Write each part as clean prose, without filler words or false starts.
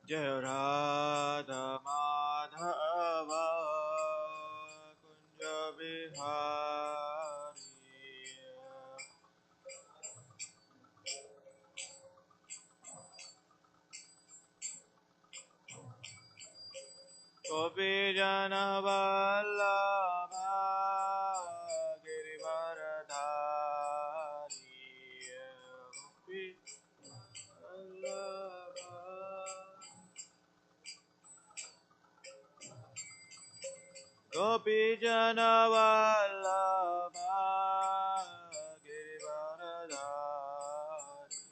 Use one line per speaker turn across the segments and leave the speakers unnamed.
Jaya Radha Madhava Kunja Bihari Gopi Jana Vallabha Girivaradhari Gopi Vallabha Gopi Jana Vallabha Girivaradhari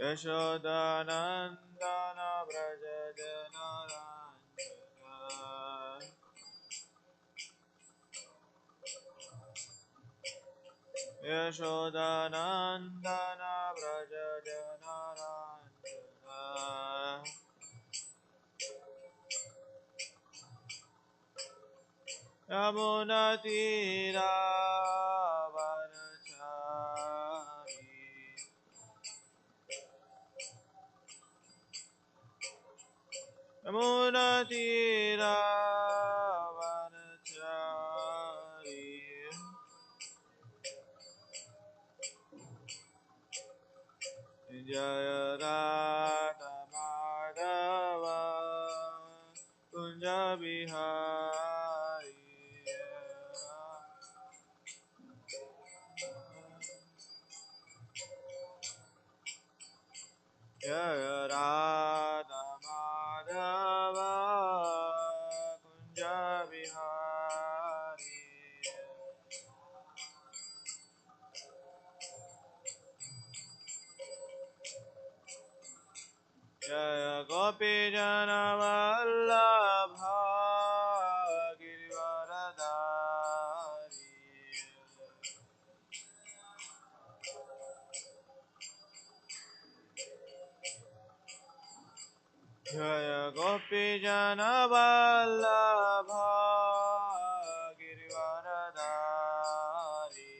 Yashodanandana Braja Janaranjana Yashodanandana Braja Janaranjana Yamunatira Vanachari Yamunatira Vanachari Jaya Radha Madhava Kunja Bihari Jaya Radha Madhava Kunja Bihari Jaya Gopi Jana Vallabha Girivaradhari Jaya Gopi Jana Vallabha Girivaradhari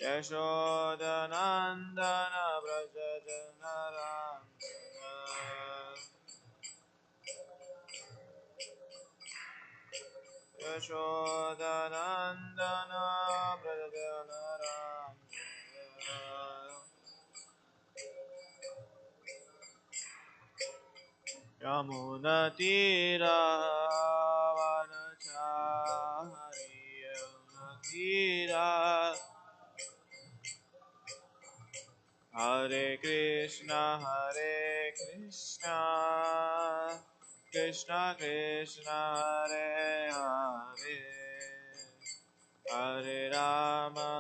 Yashodanandana Braja Janaranjana Yashodanandana Braja Janaranjana Yamunatira Vanachari Yamunatira Hare Krishna Krishna Krishna Hare Hare Hare Rama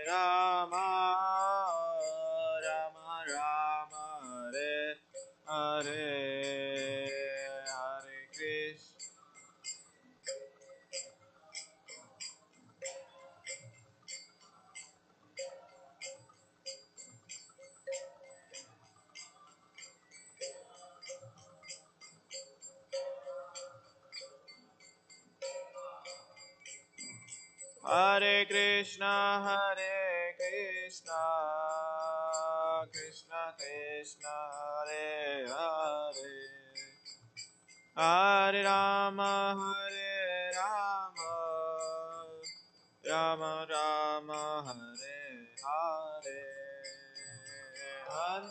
Rama Rama Hare Hare Hare Krishna Hare Krishna Krishna Krishna Hare Hare Hare Rama Rama Rama Hare Hare Hare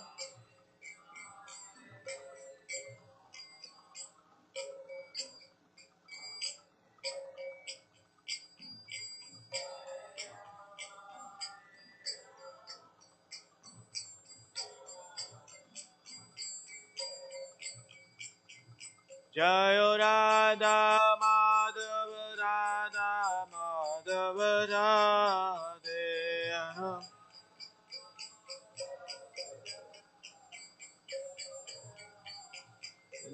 Jaya Radha Madhava Radha Madhava Radhe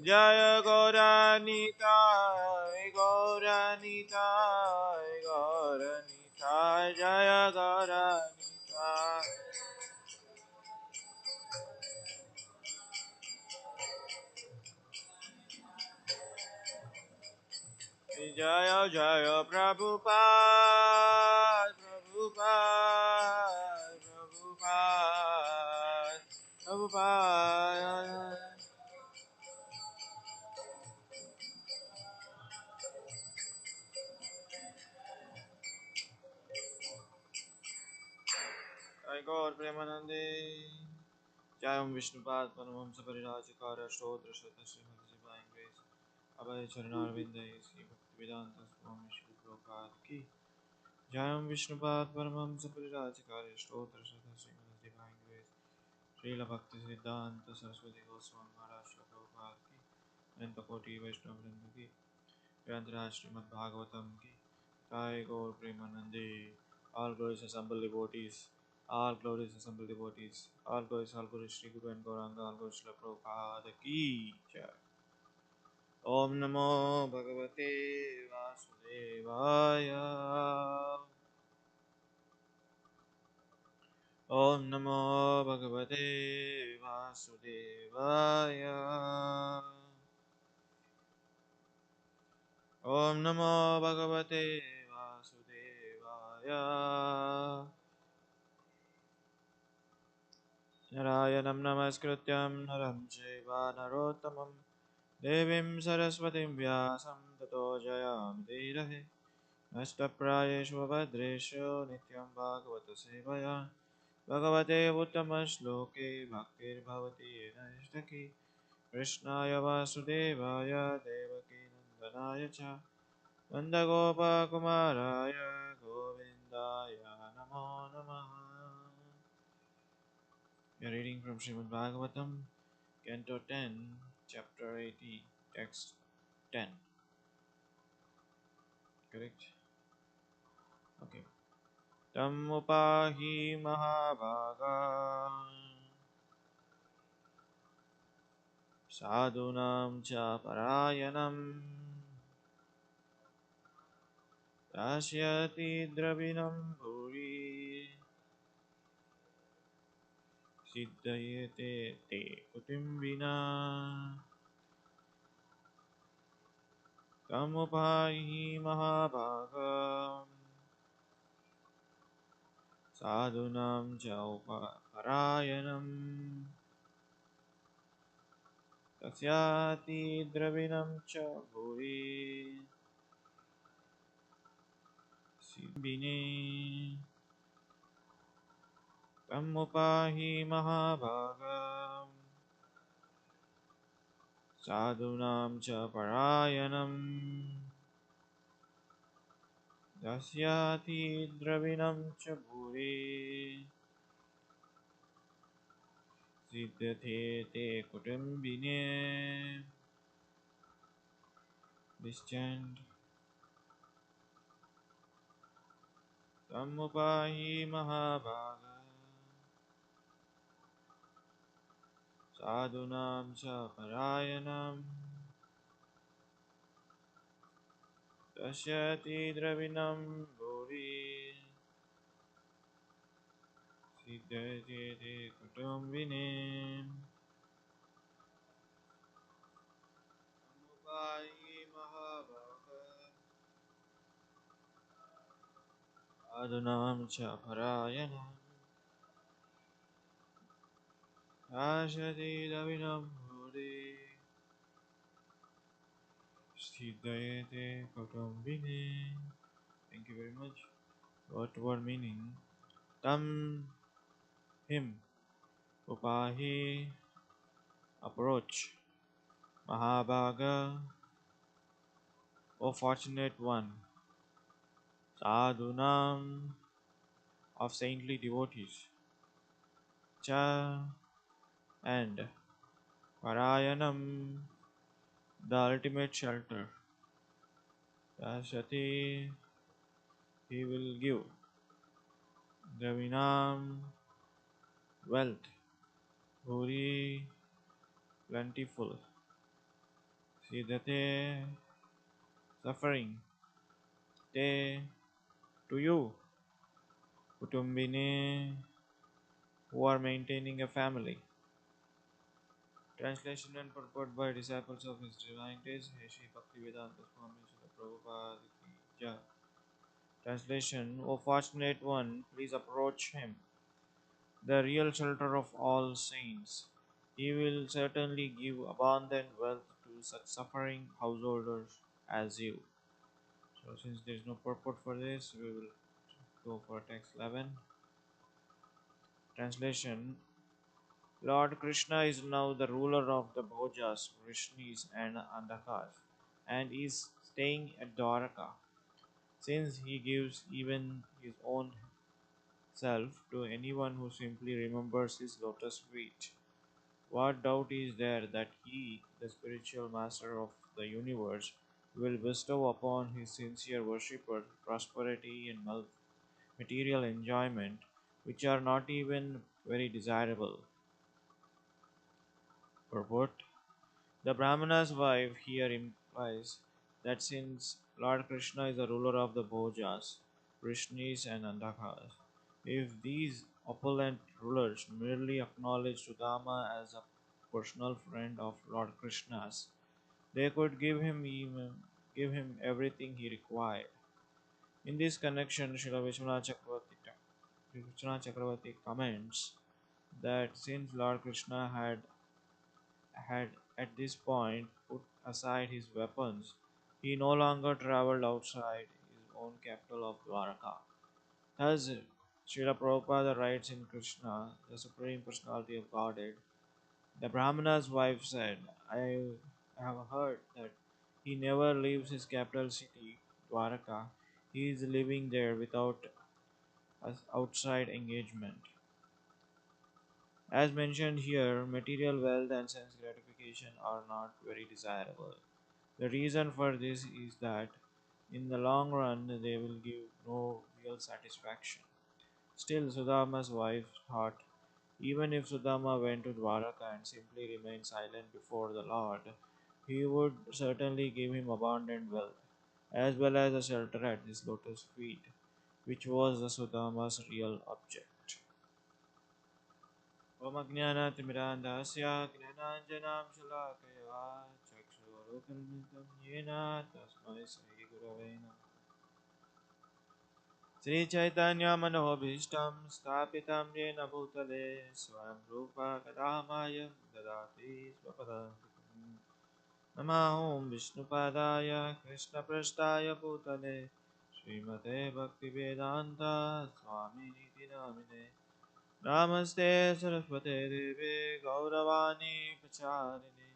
Jaya Gauranitai Jaya Gauranitai Jaya Jaya Prabhupada, Prabhupada, Prabhupada, Prabhupada. Jai Gaur Premanande. Jai Om Vishnupad Paramahamsa Parirajikara Stodra Shata Srimad Divine Grace Abhay Charanarvinda Sri Bhaktivedanta Swami Shri Prabhupada Ki Jai Om Vishnupad Paramahamsa Parirajikara Stodra Shata Srimad Divine Grace Srila Bhakti Siddhanta Saraswati Goswami Maharaj Shri Prabhupada Ki Ananta Koti Vaishnava Vrinda Ki Granthraj Srimad Bhagavatam Ki Jai Gaur Premanande. All glories assembled devotees. All glories assembled devotees. All glories Shri Guru and Gauranga. All glories Shri Prabhupada Ki Jai. Om Namo Bhagavate Vasudevaya. Om Namo Bhagavate Vasudevaya. Om Namo Bhagavate Vasudevaya. Narayanam Namaskrityam Naram Chaiva Narottamam Devim Saraswatim Vyasam Tato Jayamudirahe Nashtaprayeshu Bhadreshu Nityam Bhagavata Sevaya Bhagavate Uttamaśloke Bhaktir Bhavati Yena Ishtaki Krishnaya Vasudevaya Devaki Nandanaya Cha Nandagopa Kumaraya Govindaya Namo Namaha. We are reading from Srimad Bhagavatam, Canto 10, Chapter 80, Text 10. Correct? Okay. Tam upahi mahabhaga sadhunam cha parayanam dasyati dravinam bhuri siddhayete te kutimbina. Tam upahi mahabhaga sadhunam cha parayanam Tasyati dravinam cha bhuri siddhine tamupahi mahabhagam sadhunam cha parayanam tasyati dravinam cha bhuri siddhate te kutumbine. This chant tamupahi mahabhagam sadhunam cha parayanam Tasyati dravinam bhuri siddhati kutumbine. Anupayi mahabhaga adunam cha parayanam Tasyati dravinam bhuri siddhati kutumbine. Thank you very much. Word meaning. Tam, him. Upahi, approach. Mahabhaga, O fortunate one. Sadhunam, of saintly devotees. Cha, and Parayanam, the ultimate shelter. Dasati, he will give. Dravinam, wealth. Bhuri, plentiful. Siddhate, suffering. Te, to you. Kutumbine, who are maintaining a family. Translation and purport by disciples of His Divine Grace, Shri Bhaktivedanta Swami Prabhupada ki jai. Translation: O fortunate one, please approach him, the real shelter of all saints. He will certainly give abundant wealth to such suffering householders as you. So, since there is no purport for this, we will go for text 11. Translation: Lord Krishna is now the ruler of the Bhojas, Vrishnis, and Andhakas, and is staying at Dwaraka. Since he gives even his own self to anyone who simply remembers his lotus feet, what doubt is there that he, the spiritual master of the universe, will bestow upon his sincere worshippers prosperity and material enjoyment, which are not even very desirable? Purport: The Brahmana's wife here implies that since Lord Krishna is the ruler of the Bhojas, Vrishnis, and Andhakas, if these opulent rulers merely acknowledge Sudama as a personal friend of Lord Krishna's, they could give him everything he required. In this connection, Srila Vishwanath Chakravarti comments that since Lord Krishna had at this point put aside his weapons, he no longer travelled outside his own capital of Dwaraka. Thus, Srila Prabhupada writes in Krishna, the Supreme Personality of Godhead, the Brahmana's wife said, I have heard that he never leaves his capital city, Dwaraka. He is living there without outside engagement. As mentioned here, material wealth and sense gratification are not very desirable. The reason for this is that in the long run they will give no real satisfaction. Still, Sudama's wife thought even if Sudama went to Dwaraka and simply remained silent before the Lord, he would certainly give him abundant wealth, as well as a shelter at his lotus feet, which was the Sudama's real object. Om Ajnanatimirandasya Gnananjanam Shalakaya Chakshurukamitam Yena Tasmai Sri Gurave Namah. Sri Chaitanya Manohabhishtam Sthapitam Yena Bhutale Swam Rupa Kadamaya Dadati Swapadam Namo Om Vishnupadaya Krishna Prasthaya Bhutale Srimate Bhaktivedanta Swami Niti Namine Namaste Saraswate Deve Gauravani Pacharine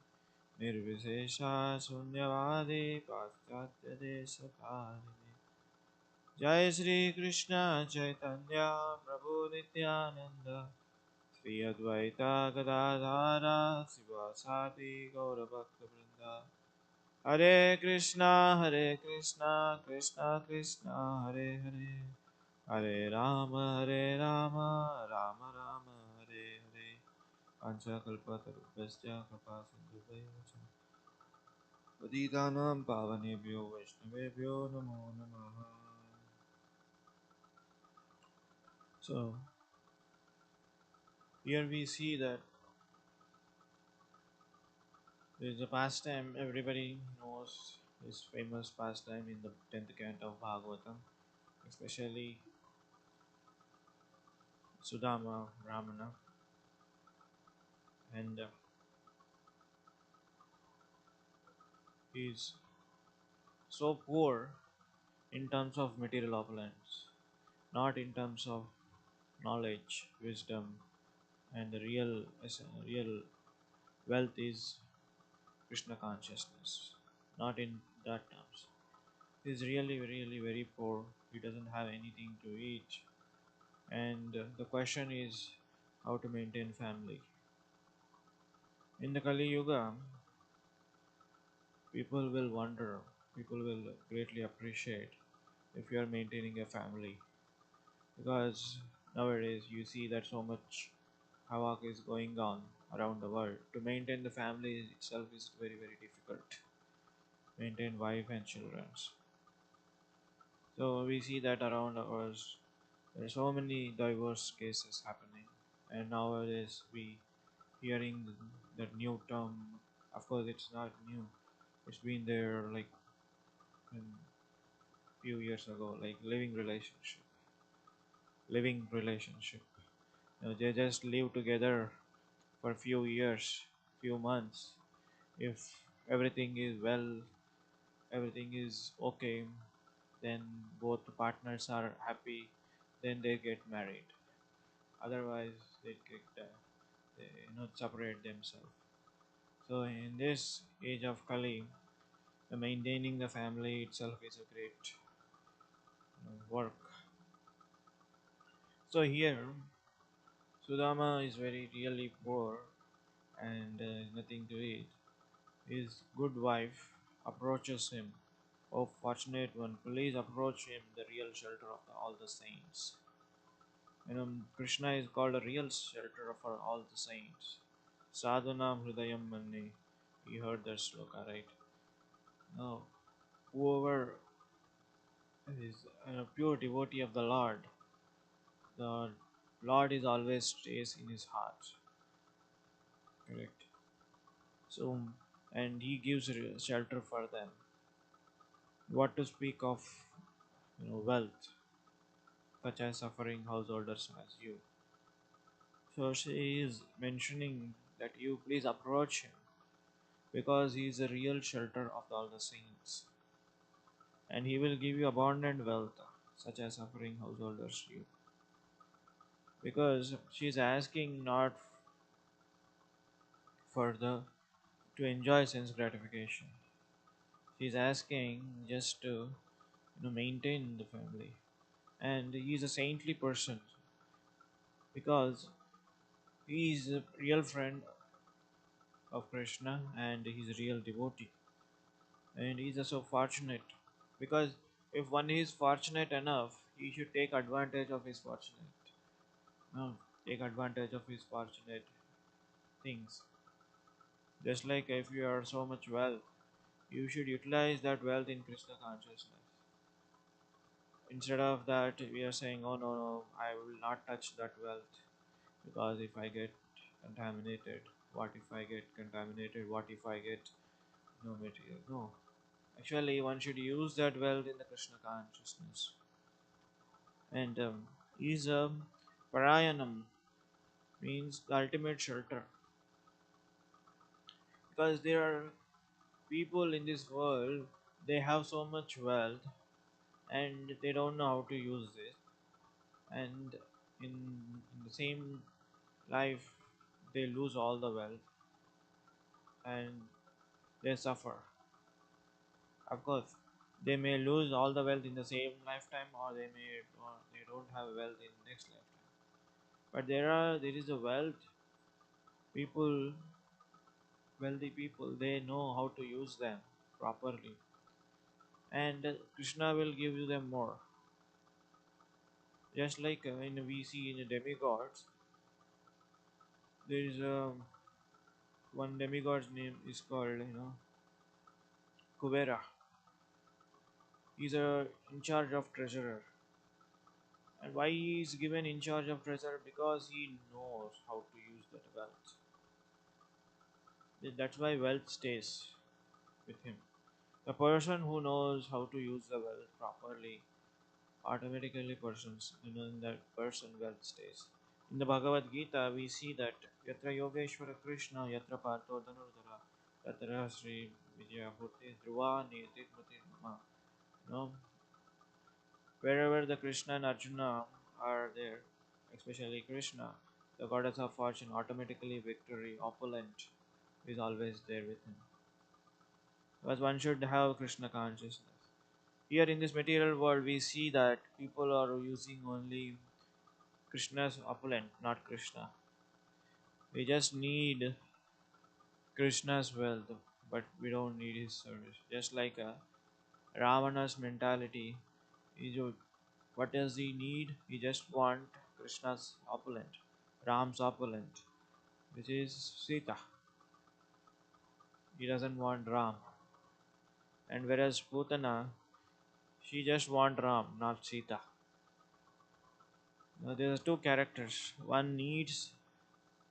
Nirvishesha Sunyavadi Paschatya Deshakarine Jai Sri Krishna Chaitanya Prabhu Nityananda Sri Advaita Gadadhara Sivasati Gauravakta Vrinda Hare Krishna Krishna Krishna Hare Hare Hare Rama Rama Rama Hare Hare Panchakalpatarubhasya Kripa Sindhubhyo Patitanam Pavanebhyo Vaishnavebhyo Namo Namaha. So here we see that there is a pastime everybody knows, this famous pastime in the 10th canto of Bhagavatam, especially Sudama Brahmana, and he is so poor in terms of material opulence, not in terms of knowledge, wisdom, and the real wealth is Krishna consciousness. Not in that terms. He is really very poor. He doesn't have anything to eat, and the question is how to maintain family. In the Kali Yuga, people will wonder, people will greatly appreciate if you are maintaining a family, because nowadays you see that so much havoc is going on around the world. To maintain the family itself is very difficult. Maintain wife and children. So we see that around us there are so many diverse cases happening, and nowadays we hearing that new term. Of course, it's not new. It's been there like in few years ago, like living relationship. They just live together for few years, few months. If everything is well, everything is okay, then both the partners are happy, then they get married. Otherwise, they separate themselves. So in this age of Kali, the maintaining the family itself is a great work. So here, Sudama is very really poor and nothing to eat. His good wife approaches him. O fortunate one, please approach him, the real shelter of all the saints. Krishna is called a real shelter for all the saints. Sadhunam Hridayam Manni. You heard that sloka, right? Now, whoever is a pure devotee of the Lord is always stays in his heart. Correct. So, and he gives shelter for them. What to speak of, wealth, such as suffering householders as you. So she is mentioning that you please approach him because he is a real shelter of all the saints, and he will give you abundant wealth, such as suffering householders you. Because she is asking not for the to enjoy sense gratification. She is asking just to maintain the family, and he is a saintly person because he is a real friend of Krishna and he is a real devotee, and he is so fortunate because if one is fortunate enough, he should take advantage of his fortunate. No, take advantage of his fortunate things. Just like if you are so much wealth, you should utilize that wealth in Krishna consciousness. Instead of that, we are saying, oh no, no, I will not touch that wealth because if I get contaminated, what if I get contaminated? What if I get no material? No. Actually, one should use that wealth in the Krishna consciousness. And is Parayanam means the ultimate shelter because there are people in this world, they have so much wealth and they don't know how to use it, and in the same life they lose all the wealth and they suffer. Of course, they may lose all the wealth in the same lifetime, or they don't have wealth in next lifetime. But there is a people wealthy people, they know how to use them properly, and Krishna will give you them more. Just like when we see in the demigods, there is one demigod's name is called Kubera. He's in charge of treasurer. And why he is given in charge of treasurer? Because he knows how to use that wealth. That's why wealth stays with him. The person who knows how to use the wealth properly, automatically in that person wealth stays. In the Bhagavad Gita, we see that Yatra Yogeshwara Krishna, Yatra Partho Dhanurdhara, Tatra Sri Vijayabhuti Dhruva Niti Mati Mama. You know, wherever the Krishna and Arjuna are there, especially Krishna, the goddess of fortune, automatically victory, opulent, is always there with him. Because one should have Krishna consciousness. Here in this material world, we see that people are using only Krishna's opulent, not Krishna. We just need Krishna's wealth, but we don't need his service. Just like Ravana's mentality, what does he need? He just want Krishna's opulent, Ram's opulent, which is Sita. He doesn't want Ram. And whereas Putana, she just want Ram, not Sita. Now there are two characters. One needs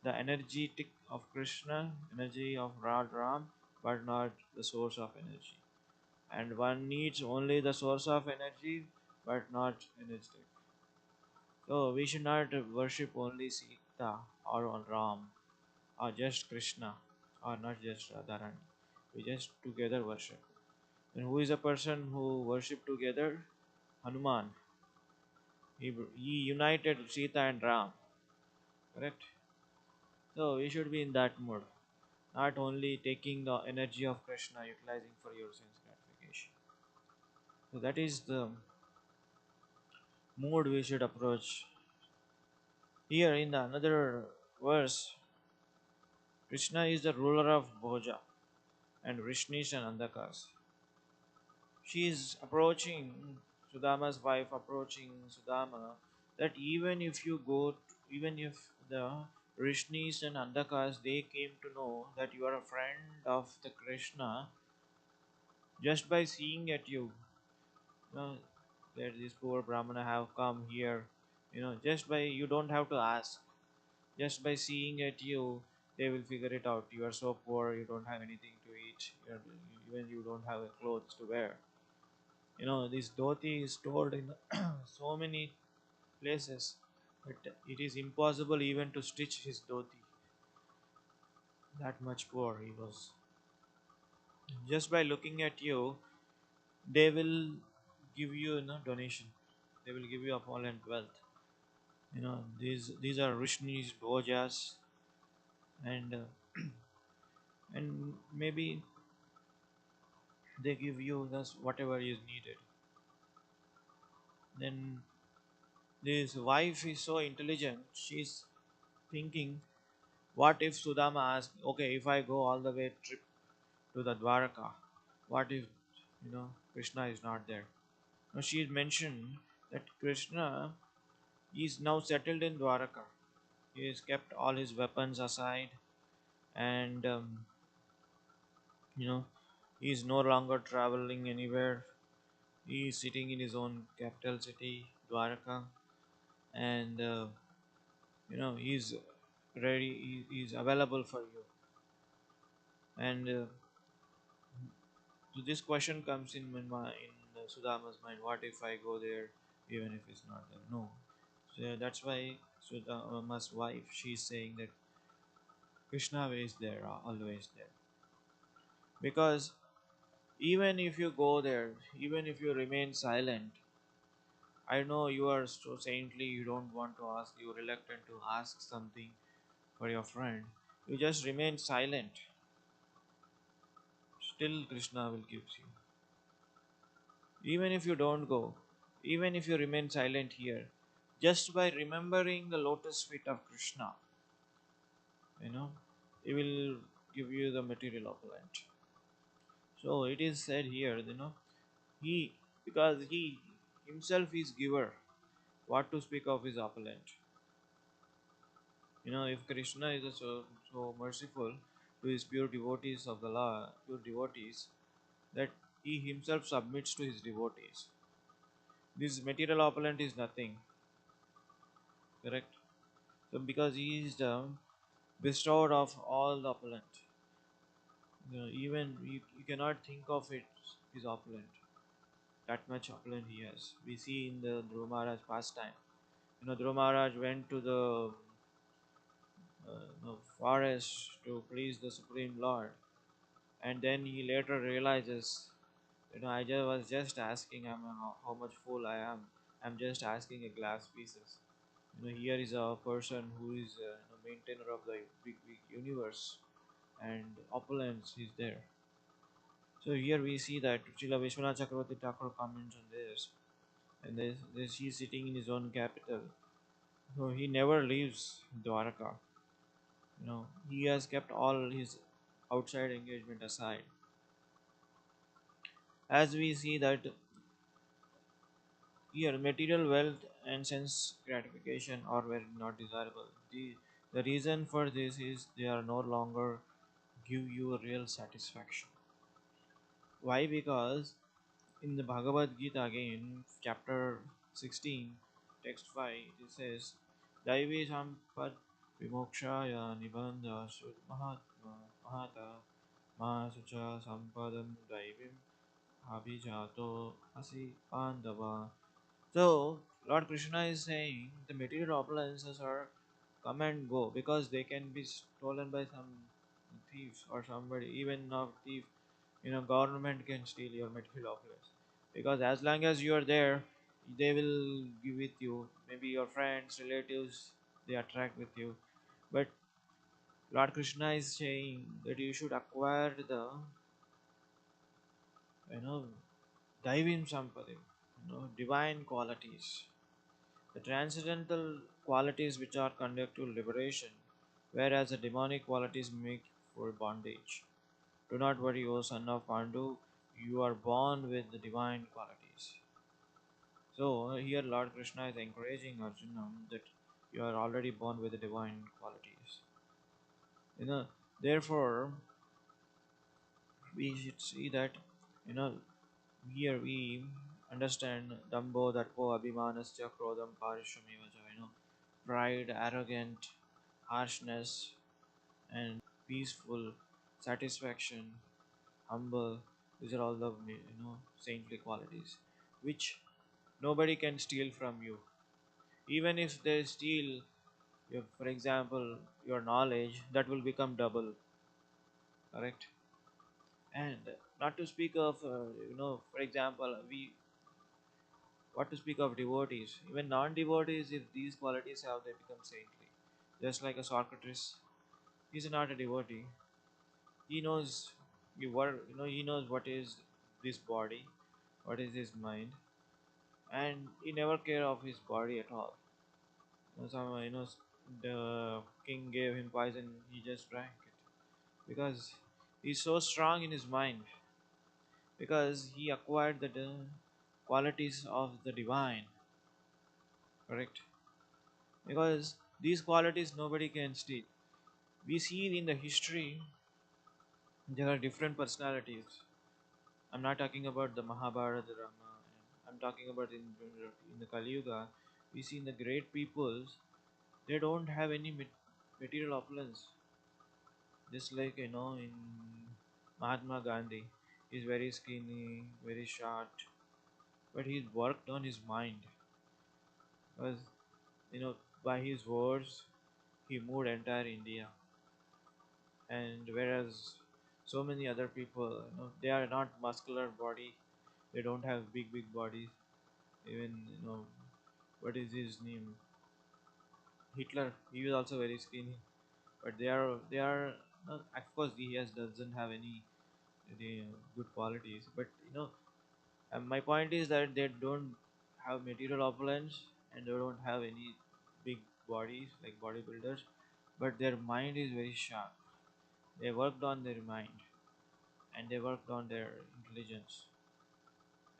the energetic of Krishna, energy of Ram, but not the source of energy. and one needs only the source of energy but not energetic. So we should not worship only Sita or Ram or just Krishna or not just Radharani. We just together worship. And who is a person who worship together? Hanuman. He united Sita and Ram. Correct? So we should be in that mood. Not only taking the energy of Krishna, utilizing for your sense gratification. So that is the mood we should approach. Here in the another verse, Krishna is the ruler of Bhoja and Vrishnis and Andakas. She is approaching Sudama's wife, approaching Sudama, that even if you go, even if the Vrishnis and Andakas they came to know that you are a friend of the Krishna just by seeing at you, know, that this poor Brahmana have come here, just by you don't have to ask, just by seeing at you, they will figure it out. You are so poor, you don't have anything to eat, even you don't have clothes to wear. This dhoti is stored in so many places, but it is impossible even to stitch his dhoti. That much poor he was. Just by looking at you, they will give you, donation. They will give you opulent wealth. These are Rishnis, Bhojas, and and maybe they give you this whatever is needed. Then this wife is so intelligent. She's thinking, what if Sudama asks, okay, if I go all the way trip to the Dwaraka, what if Krishna is not there? Now she mentioned that Krishna is now settled in Dwaraka. He has kept all his weapons aside, and you know he is no longer traveling anywhere. He is sitting in his own capital city, Dwaraka, and he's ready. He's available for you. And so this question comes in Sudama's mind. What if I go there, even if it's not there? No. So that's why Sudama's wife, she's saying that Krishna is there, always there. Because even if you go there, even if you remain silent, I know you are so saintly, you don't want to ask, you're reluctant to ask something for your friend. You just remain silent. Still, Krishna will give you. Even if you don't go, even if you remain silent here, just by remembering the lotus feet of Krishna, you know, he will give you the material opulent. So it is said here, he because he himself is giver. What to speak of his opulent? If Krishna is so merciful to his pure devotees of the law, pure devotees, that he himself submits to his devotees. This material opulent is nothing, correct? So because he is the bestowed of all the opulent, even you cannot think of it is opulent. That much opulent he has. We see in the Dhruva Maharaj pastime. Dhruva Maharaj went to the forest to please the Supreme Lord, and then he later realizes, was just asking him how much full I am. I'm just asking a glass pieces. Here is a person who is maintainer of the big universe, and opulence is there. So here we see that Srila Vishwanath Chakravarti Thakur comments on this, and this he is sitting in his own capital. So he never leaves Dwaraka. He has kept all his outside engagement aside. As we see that here material wealth and sense gratification are very not desirable. The reason for this is they are no longer give you real satisfaction. Why? Because in the Bhagavad Gita again, chapter 16, text 5, it says, Daivi sampad vimokshaya nibandha sud mahatma mahata mahasucha sampadam daivim Abhijato Asi Pandava. So, Lord Krishna is saying the material opulences are come and go because they can be stolen by some thieves or somebody. Even not thief, government can steal your material opulence because as long as you are there, they will give with you. Maybe your friends, relatives, they attract with you. But Lord Krishna is saying that you should acquire the you know divine sampadi, divine qualities. The transcendental qualities which are conduct to liberation, whereas the demonic qualities make for bondage. Do not worry, O son of Pandu, you are born with the divine qualities. So here Lord Krishna is encouraging Arjuna that you are already born with the divine qualities. You know, therefore we should see that you know here we understand Dambo, Darpo, Abhimanasya, Krodam, Parishamivaja, pride, arrogant, harshness, and peaceful, satisfaction, humble. These are all the saintly qualities, which nobody can steal from you. Even if they steal, for example, your knowledge, that will become double. Correct. And not to speak of, for example, we what to speak of devotees? Even non-devotees, if these qualities have, they become saintly. Just like a Socrates, he's not a devotee. He knows he knows what is this body, what is his mind, and he never care of his body at all. The king gave him poison, he just drank it because he's so strong in his mind because he acquired the qualities of the divine. Correct. Because these qualities nobody can steal. We see in the history there are different personalities. I'm not talking about the Mahabharata Rama. I'm talking about in the Kali Yuga. We see in the great peoples they don't have any material opulence. Just like in Mahatma Gandhi, he's very skinny, very short, but he's worked on his mind because by his words he moved entire India. And whereas so many other people, they are not muscular body, they don't have big bodies. Even what is his name? Hitler. He was also very skinny, but they are. Of course, he has doesn't have any good qualities. But my point is that they don't have material opulence and they don't have any big bodies like bodybuilders, but their mind is very sharp. They worked on their mind and they worked on their intelligence,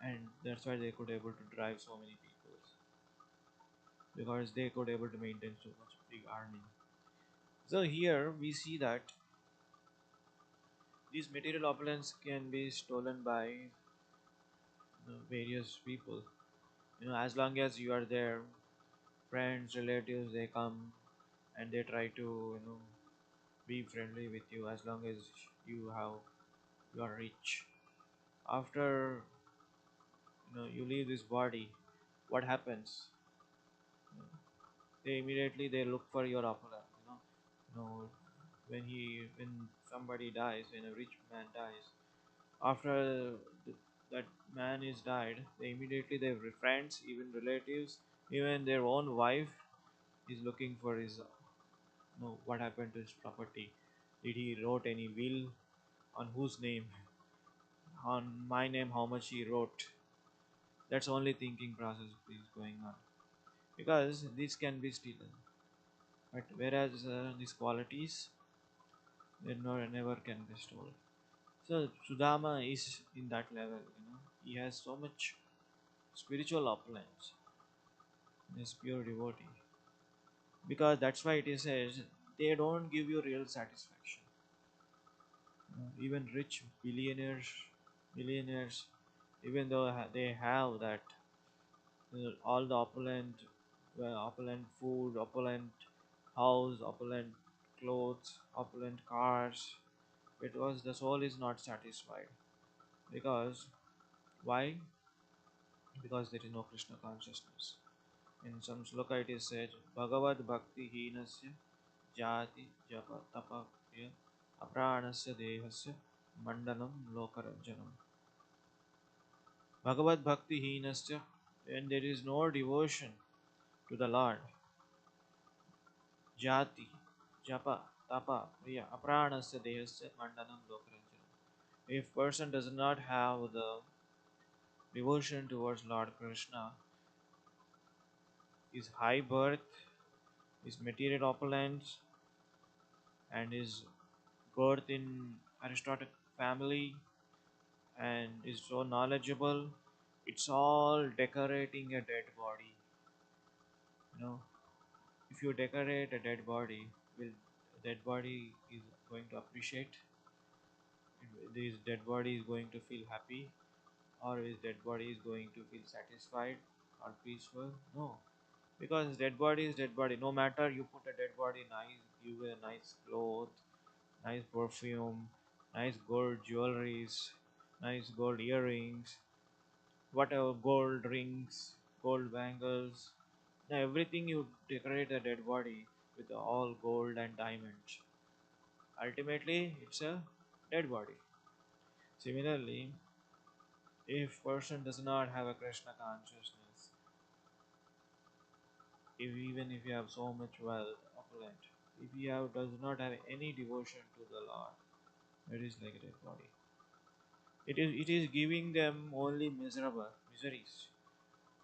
and that's why they could able to drive so many people because they could able to maintain so much big army. So here we see that these material opulence can be stolen by various people. As long as you are there, friends, relatives, they come and they try to be friendly with you as long as you are rich. After you leave this body, what happens? They immediately they look for your opulence. You know when somebody dies, when a rich man dies, after that man is died, they immediately their friends, even relatives, even their own wife is looking for his what happened to his property. Did he wrote any will? On whose name? On my name, how much he wrote? That's only thinking process is going on because this can be stolen. But whereas these qualities, they never can be stolen. So Sudama is in that level. He has so much spiritual opulence. Is pure devotee because that's why it says they don't give you real satisfaction. Even rich millionaires, even though they have that all the opulent food, opulent house, opulent clothes, opulent cars, it was the soul is not satisfied because Why? Because there is no Krishna consciousness. In some sloka it is said, Bhagavad Bhakti Hinasya Jati Japa Tapa Kriya Apranasya Dehasya Mandalam Lokaranjanam. Bhagavad Bhakti Hinasya, when there is no devotion to the Lord, Jati Japa Tapa Kriya Apranasya Dehasya Mandalam Lokaranjanam. If person does not have the devotion towards Lord Krishna, his high birth, his material opulence, and his birth in aristocratic family, and is so knowledgeable, it's all decorating a dead body. You know, if you decorate a dead body, will dead body is going to appreciate? This dead body is going to feel happy, or is dead body is going to feel satisfied or peaceful? No, because dead body is dead body. No matter you put a dead body nice, you wear nice clothes, nice perfume, nice gold jewelries, nice gold earrings, whatever gold rings, gold bangles, everything you decorate a dead body with all gold and diamonds. Ultimately, it's a dead body. Similarly, if person does not have a Krishna consciousness, if even if you have so much wealth, opulent, if you have does not have any devotion to the Lord, it is like a dead body. It is giving them only miserable miseries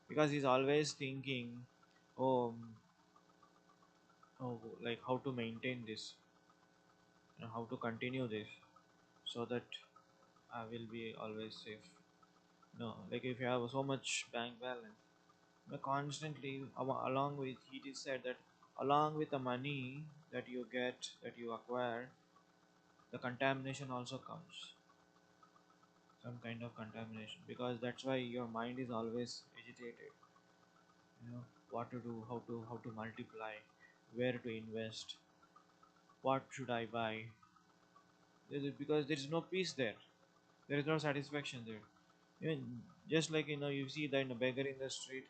because he's always thinking, oh, oh, like how to maintain this, how to continue this, so that I will be always safe. No, like if you have so much bank balance, constantly along with it is said that along with the money that you get that you acquire, the contamination also comes, some kind of contamination, because that's why your mind is always agitated. What to do, how to multiply, where to invest, what should I buy. Because there is no peace there, there is no satisfaction there. Even just like you see that in a beggar in the street,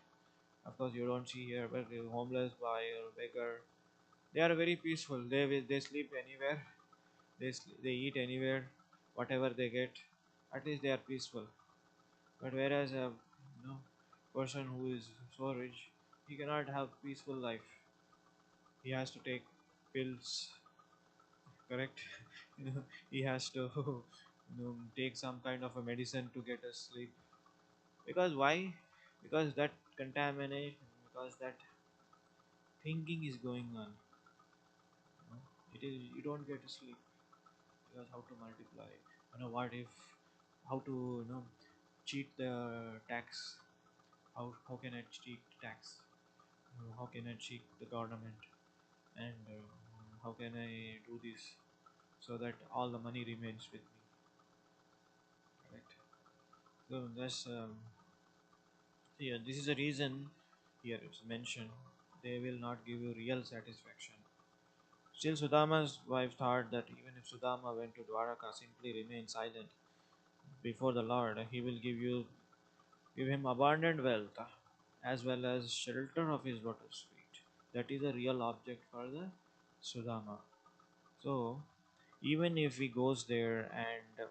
of course you don't see here, but a homeless boy or beggar, they are very peaceful. They sleep anywhere, they eat anywhere, whatever they get, at least they are peaceful. But whereas a person who is so rich, he cannot have peaceful life. He has to take pills, correct? He has to take some kind of a medicine to get a sleep. Because why? Because that contamination, because that thinking is going on. It is, you don't get to sleep because how to multiply. What if, how to cheat the tax? How can I cheat tax? How can I cheat the government? And how can I do this so that all the money remains with me? Correct. So that's yeah. This is the reason here it's mentioned. They will not give you real satisfaction. Still, Sudama's wife thought that even if Sudama went to Dwaraka, simply remain silent before the Lord, he will give him abundant wealth as well as shelter of his lotus feet. That is a real object for the Sudama. So, even if he goes there and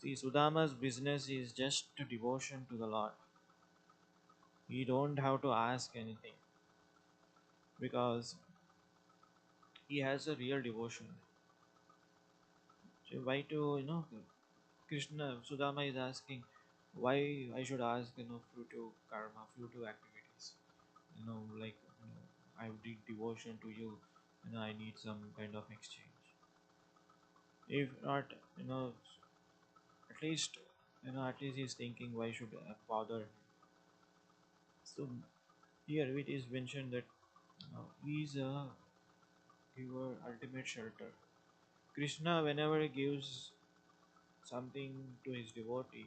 see, Sudama's business is just a devotion to the Lord. He don't have to ask anything because he has a real devotion. So why to Krishna, Sudama is asking why I should ask fruitive karma, fruitive activities. Like I did devotion to you, I need some kind of exchange. If not, at least at least he's thinking why should I bother him. So here it is mentioned that he is a giver, ultimate shelter. Krishna, whenever he gives something to his devotee,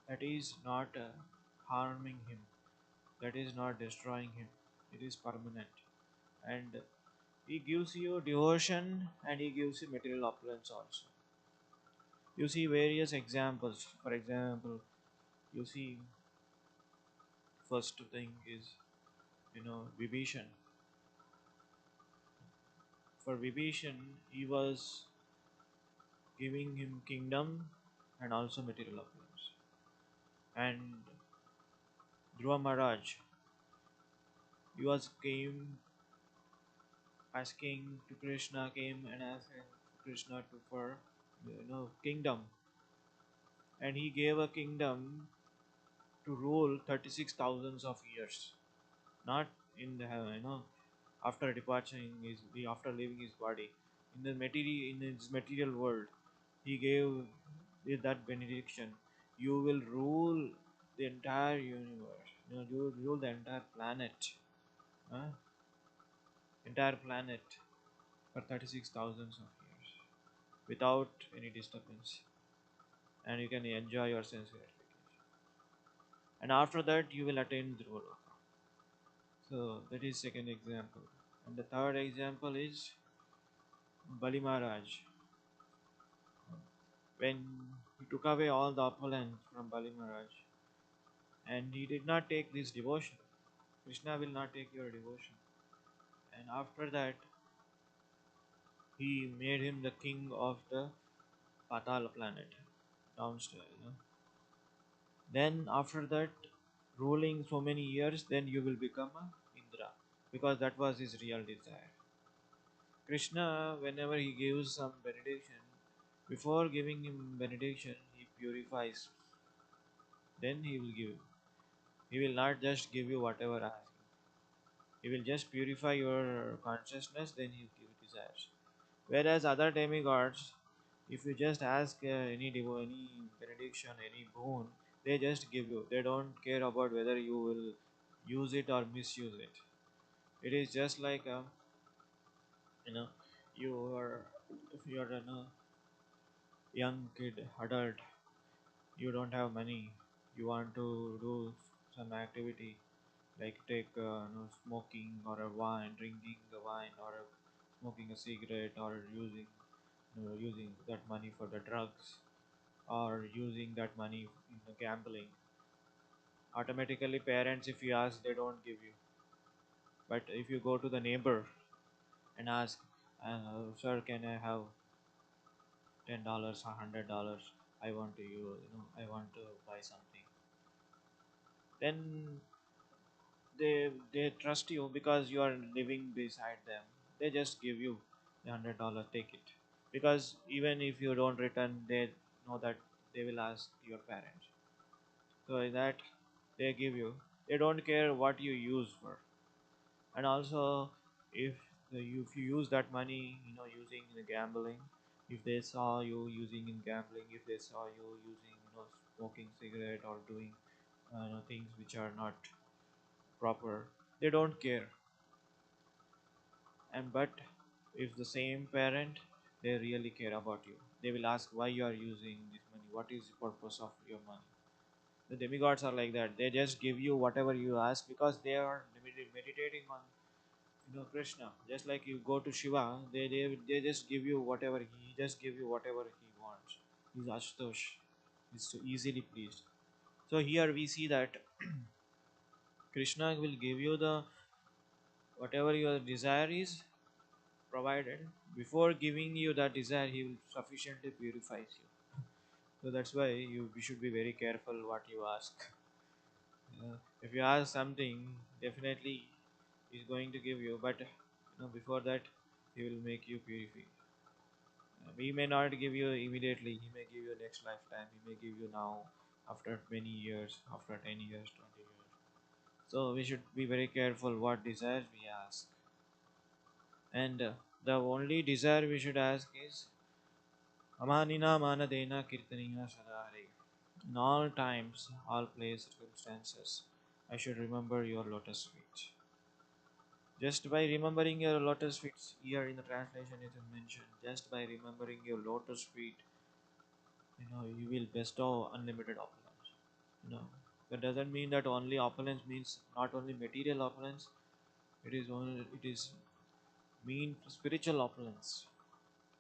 that is not harming him, that is not destroying him, it is permanent. And he gives you devotion and he gives you material opulence also. You see various examples. For example, you see first thing is, Vibhishan. For Vibhishan, he was giving him kingdom and also material opulence. And Dhruva Maharaj, he was came asking to Krishna, came and asked Krishna to for kingdom, and he gave a kingdom to rule 36 thousands of years, not in the after departing his after leaving his body in the material in his material world. He gave that benediction: you will rule the entire universe, you will rule the huh? entire planet for 36 thousands of years without any disturbance, and you can enjoy your sense gratification, and after that you will attain Dhruvaloka. So that is second example. And the third example is Bali Maharaj. When he took away all the opulence from Bali Maharaj, and he did not take this devotion, Krishna will not take your devotion. And after that, he made him the king of the Patala planet, downstairs. Then after that, ruling so many years, then you will become a Indra, because that was his real desire. Krishna, whenever he gives some benediction, before giving him benediction, he purifies. Then he will give. He will not just give you whatever ask. He will just purify your consciousness, then he will give desires. Whereas other demigods, if you just ask any benediction, any boon, they just give you. They don't care about whether you will use it or misuse it. It is just like you know, you are if you are a young kid, adult, you don't have money, you want to do some activity like take smoking or a wine, drinking the wine or smoking a cigarette or using that money for the drugs or using that money in the gambling. Automatically, parents, if you ask, they don't give you. But if you go to the neighbor and ask, "Sir, can I have $10 or $100? I want to I want to buy something." Then they trust you because you are living beside them. They just give you the $100, take it, because even if you don't return, they know that they will ask your parents. So in that they give you. They don't care what you use for. And also, if if you use that money, using in gambling, if they saw you using in gambling, if they saw you using, smoking cigarette or doing things which are not proper, they don't care. And but if the same parent, they really care about you, they will ask why you are using this money, what is the purpose of your money. The demigods are like that. They just give you whatever you ask because they are meditating on Krishna. Just like you go to Shiva, they just give you whatever he just give you whatever he wants. He's Ashutosh. He's so easily pleased. So here we see that Krishna will give you the whatever your desire is, provided before giving you that desire he will sufficiently purifies you. So that's why we should be very careful what you ask. If you ask something, definitely he's going to give you, but before that he will make you purify. He may not give you immediately, he may give you next lifetime, he may give you now, after many years, after 10 years, 20 years. So we should be very careful what desires we ask. And the only desire we should ask is Amanina Manadena Kirtaniya Sadare. In all times, all place, circumstances, I should remember your lotus feet. Just by remembering your lotus feet, here in the translation it is mentioned, just by remembering your lotus feet, you will bestow unlimited opulence. That doesn't mean that only opulence means not only material opulence, it is mean spiritual opulence,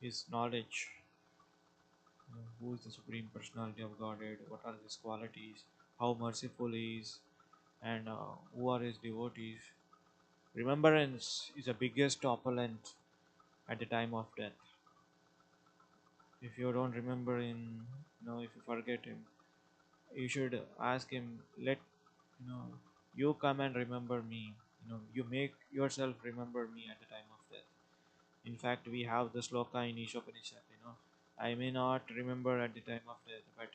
is knowledge, who is the Supreme Personality of Godhead, what are his qualities, how merciful he is, and who are his devotees. Remembrance is the biggest opponent at the time of death. If you don't remember him, if you forget him, you should ask him, let you know, you come and remember me. You make yourself remember me at the time of death. In fact, we have the sloka in Ishopanishad, I may not remember at the time of death, but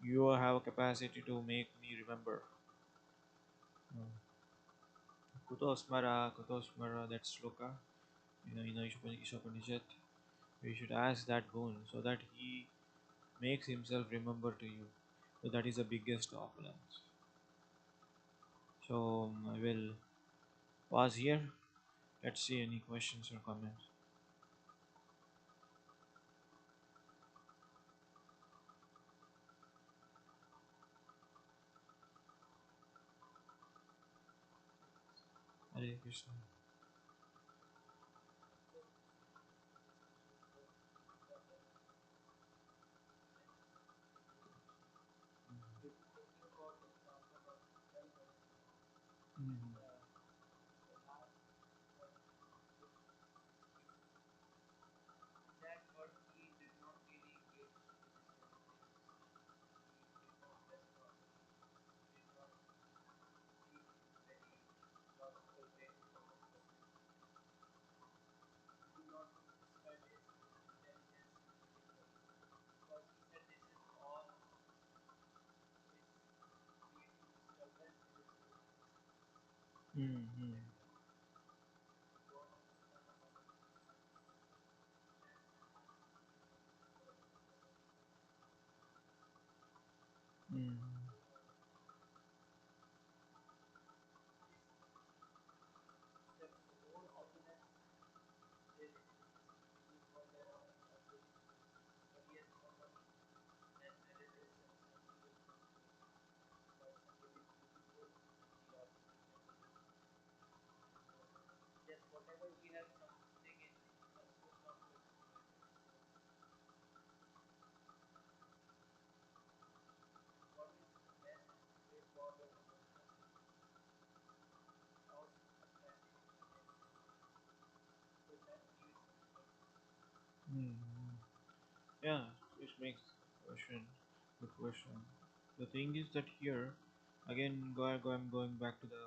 you have a capacity to make me remember. Kuto smara, that sloka, in Ishopanishad, we should ask that boon so that he makes himself remember to you. So that is the biggest opulence. So I will pause here. Let's see any questions or comments. Hare Krishna. Mhm. Mhm. Mhm. Mhm. Yeah, which makes question good question. The thing is that here, again, I'm going back to the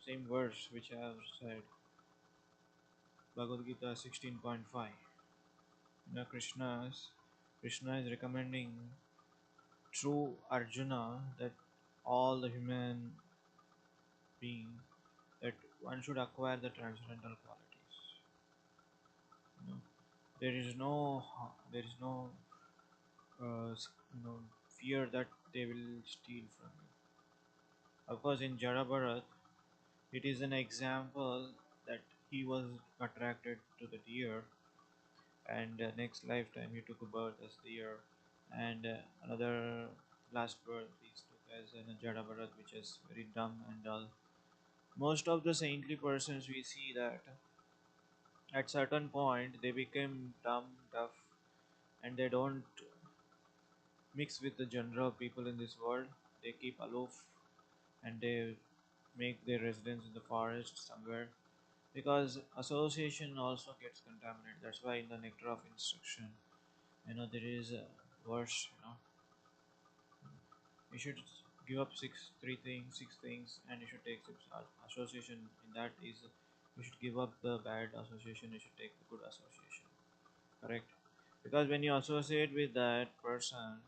same verse which I have said, Bhagavad Gita 16.5. Krishna is recommending through Arjuna that all the human beings that one should acquire the transcendental qualities. You know, there is no fear that they will steal from you. Of course, in Jada Bharat, it is an example that he was attracted to the deer, and next lifetime he took a birth as deer, and another last birth he took as an Jada Bharat, which is very dumb and dull. Most of the saintly persons we see that at certain point they become dumb, tough, and they don't mix with the general people in this world. They keep aloof and they make their residence in the forest somewhere because association also gets contaminated. That's why in the nectar of instruction, there is a verse, you should give up six things, and you should take six association. In that is, you should give up the bad association. You should take the good association. Correct? Because when you associate with that person,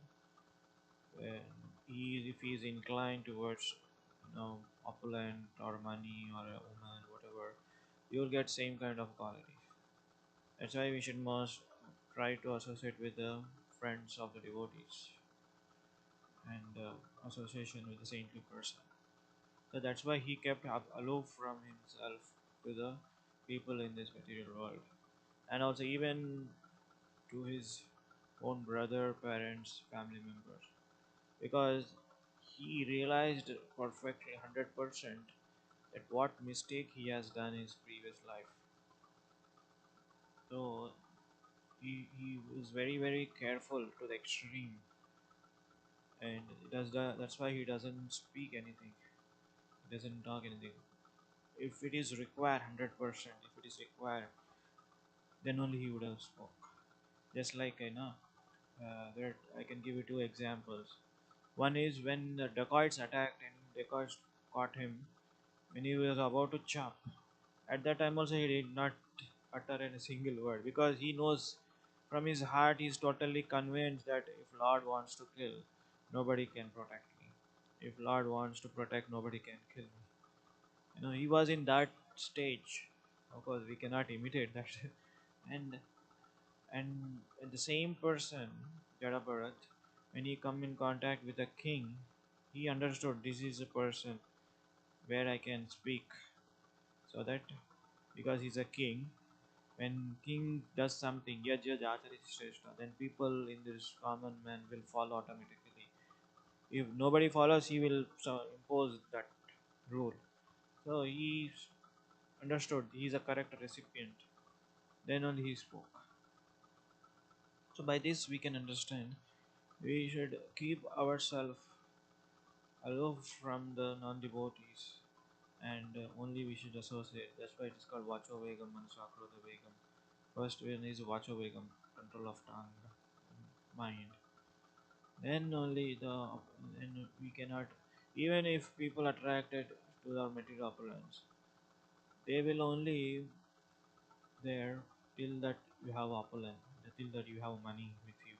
when if he is inclined towards opulent or money or a woman, whatever, you'll get same kind of qualities. That's why we should most try to associate with the friends of the devotees and association with the saintly person. So that's why he kept aloof from himself to the people in this material world, and also even to his own brother, parents, family members, because he realized perfectly 100% that what mistake he has done in his previous life. So he is very very careful to the extreme, and that's why he doesn't speak anything. He doesn't talk anything. If it is required 100%, if it is required, then only he would have spoke. Just like there I can give you two examples. One is when the dacoits attacked and dacoits caught him when he was about to chop. At that time also he did not utter a single word because he knows from his heart he is totally convinced that if Lord wants to kill, nobody can protect me. If Lord wants to protect, nobody can kill me. He was in that stage. Of course, we cannot imitate that. and and the same person, Jadabharat, when he come in contact with a king, he understood this is a person where I can speak. So that because he's a king, when king does something, Yajya Jatari Shrestha, then people in this common man will follow automatically. If nobody follows, he will impose that rule. So he understood he is a correct recipient. Then only he spoke. So by this we can understand we should keep ourselves aloof from the non-devotees, and only we should associate. That's why it is called Vacho Vegam, Manasakrodha Vegam. First one is Vacho Vegam, control of tongue, mind. Then only then we cannot, even if people attracted to the material opulence, they will only there till that you have opulence, till that you have money with you.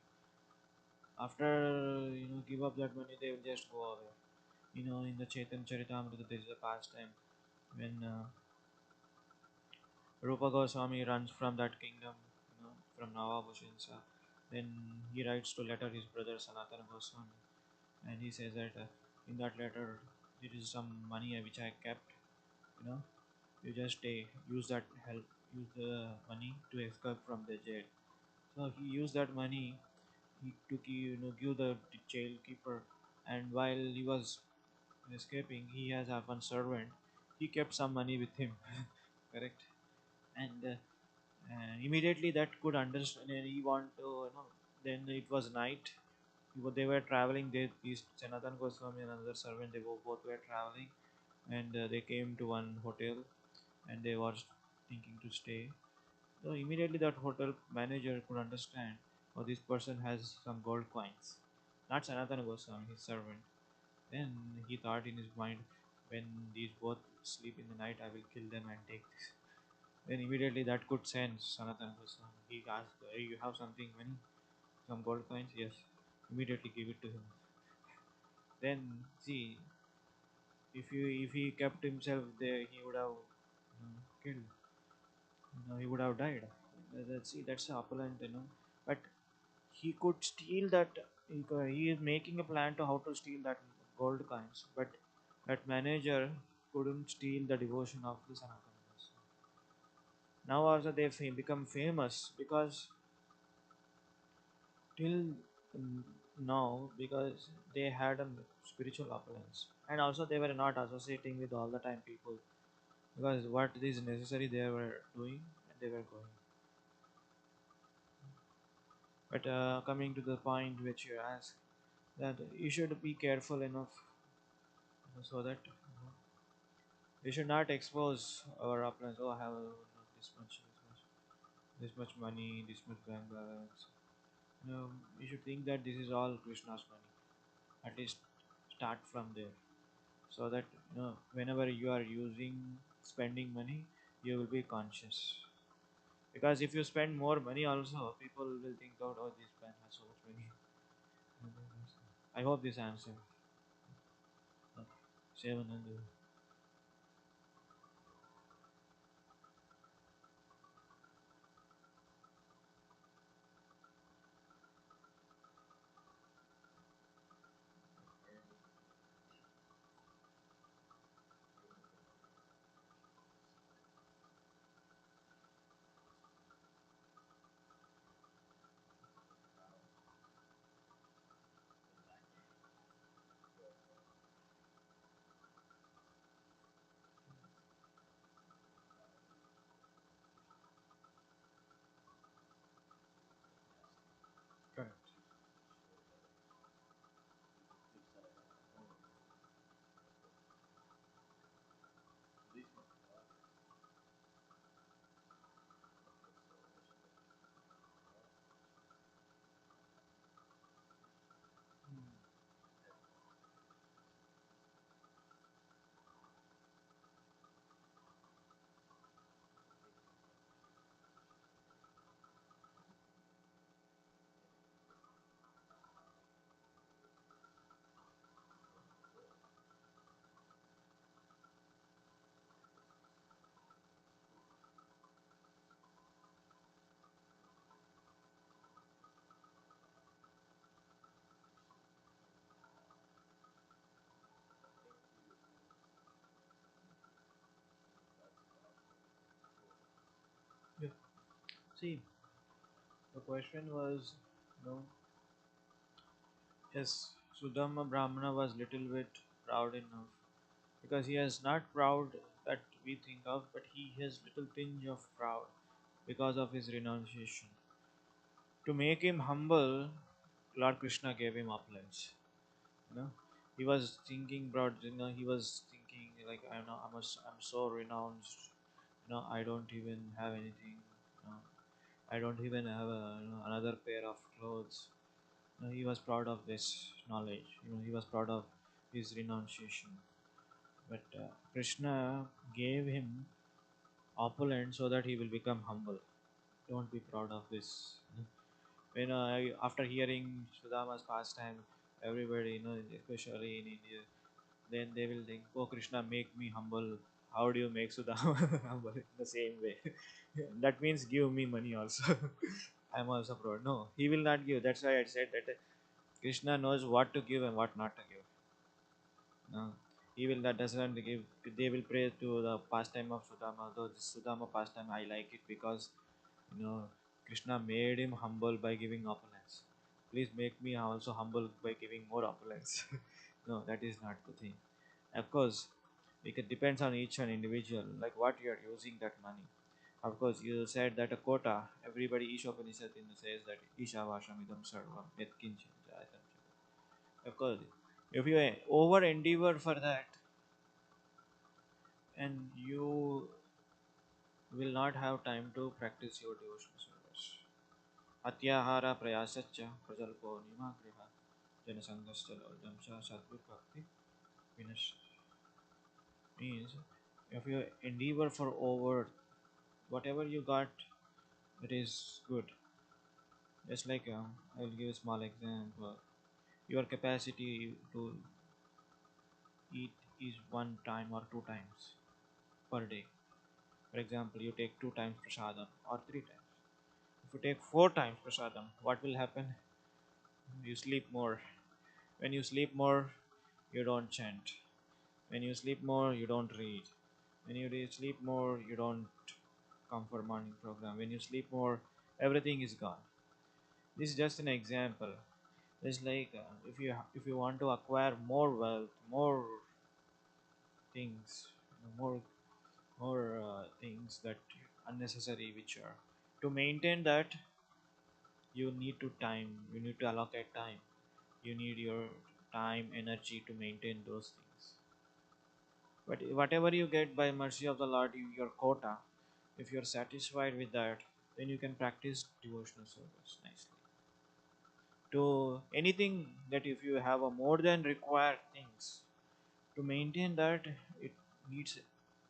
After give up that money, they will just go away. In the Chaitanya Charitamrita, there is a pastime when Rupa Goswami runs from that kingdom, from Navabhushinsa. Then he writes to letter his brother Sanatana Goswami, and he says that in that letter there is some money which I kept. You know, you just use that help, use the money to escape from the jail. So he used that money. He took give the jail keeper, and while he was escaping, he has one servant. He kept some money with him, correct? And immediately that could understand. And he want to, then it was night. They were traveling. These Sanatan Goswami and another servant, they both were traveling, and they came to one hotel, and they were thinking to stay. So immediately that hotel manager could understand, oh, this person has some gold coins. Not Sanatana Goswami, his servant. Then he thought in his mind, when these both sleep in the night, I will kill them and take this. Then immediately that could sense Sanatana Goswami. He asked, hey, you have something, money? Some gold coins? Yes. Immediately give it to him. Then see, if he kept himself there, he would have killed. He would have died. See, that's opulent, But he could steal that. He is making a plan to how to steal that gold coins, but that manager couldn't steal the devotion of the Sanatanas. Now also they become famous because till now, because they had a spiritual opulence, and also they were not associating with all the time people, because what is necessary they were doing and they were going. But coming to the point which you asked, that you should be careful enough, so that we should not expose our opulence. Oh, I have this much money, this much bank balance. You should think that this is all Krishna's money. At least start from there, so that whenever you are spending money, you will be conscious. Because if you spend more money, also people will think out, oh, this man has so much money. I hope this answer. Seven and See, the question was, no, yes, Sudama Brahmana was little bit proud enough because he is not proud that we think of, but he has little tinge of proud because of his renunciation. To make him humble, Lord Krishna gave him opulence. You know, he was thinking broad. You know, he was thinking like I'm so renounced. You know, I don't even have anything. You know, I don't even have another pair of clothes. You know, he was proud of this knowledge. You know, he was proud of his renunciation. But Krishna gave him opulence so that he will become humble. Don't be proud of this. When after hearing Sudama's pastime, everybody, especially in India, then they will think, "Oh Krishna, make me humble." How do you make Sudama humble? In the same way. That means give me money also. I'm also proud. No, he will not give. That's why I said that Krishna knows what to give and what not to give. No, he will that doesn't give. They will pray to the pastime of Sudama. Though this Sudama pastime, I like it because Krishna made him humble by giving opulence. Please make me also humble by giving more opulence. No, that is not the thing. Of course, it depends on each and individual, like what you are using that money. Of course, you said that a quota. Everybody, Isha Upanishad says that Isha Vashamidam Sarvam Yatkincham Jayatam. Of course, if you over endeavor for that, and you will not have time to practice your devotional service. अत्याहार प्रयासच्च प्रजल्पो निमाग्रह जनसंगश्च लौल्यं च sadbhakti vinas means if you endeavor for over whatever you got, it is good. Just like I will give a small example. Your capacity to eat is one time or two times per day. For example, you take two times prasadam or three times. If you take four times prasadam, what will happen? You sleep more. When you sleep more, you don't chant. When you sleep more, you don't read. When you sleep more, you don't come for morning program. When you sleep more, everything is gone. This is just an example. It's like if you want to acquire more wealth, more things, more things that unnecessary which are to maintain that you need to time. You need to allocate time. You need your time, energy to maintain those things. But whatever you get by mercy of the Lord, your quota, if you're satisfied with that, then you can practice devotional service nicely. To anything that if you have a more than required things, to maintain that it needs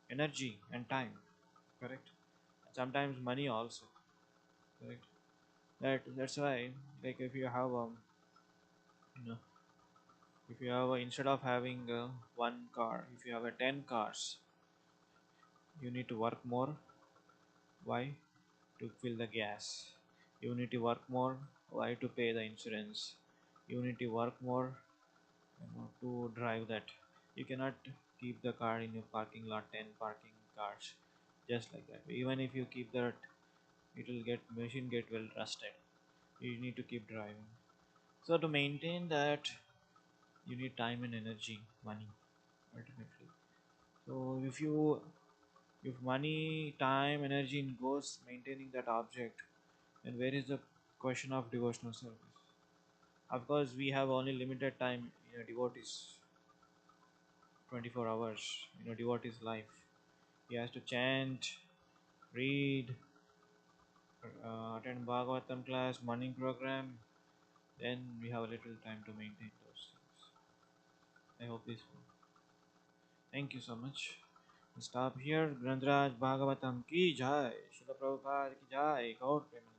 energy and time. Correct. Sometimes money also. Correct. That's why like if you have you know if you have instead of having one car, if you have a 10 cars, you need to work more. Why? To fill the gas. You need to work more. Why? To pay the insurance. You need to work more, to drive that. You cannot keep the car in your parking lot, 10 parking cars, just like that. Even if you keep that, it will get machine get well rusted. You need to keep driving. So to maintain that, you need time and energy, money, ultimately. So if money, time, energy goes maintaining that object, then where is the question of devotional service? Of course, we have only limited time in a devotee's 24 hours, devotee's life. He has to chant, read, attend Bhagavatam class, morning program. Then we have a little time to maintain those things. I hope this will. Thank you so much. We'll stop here. Grandraj Bhagavatam ki jai. Srila Prabhupada ki jai. Gaur Premanand.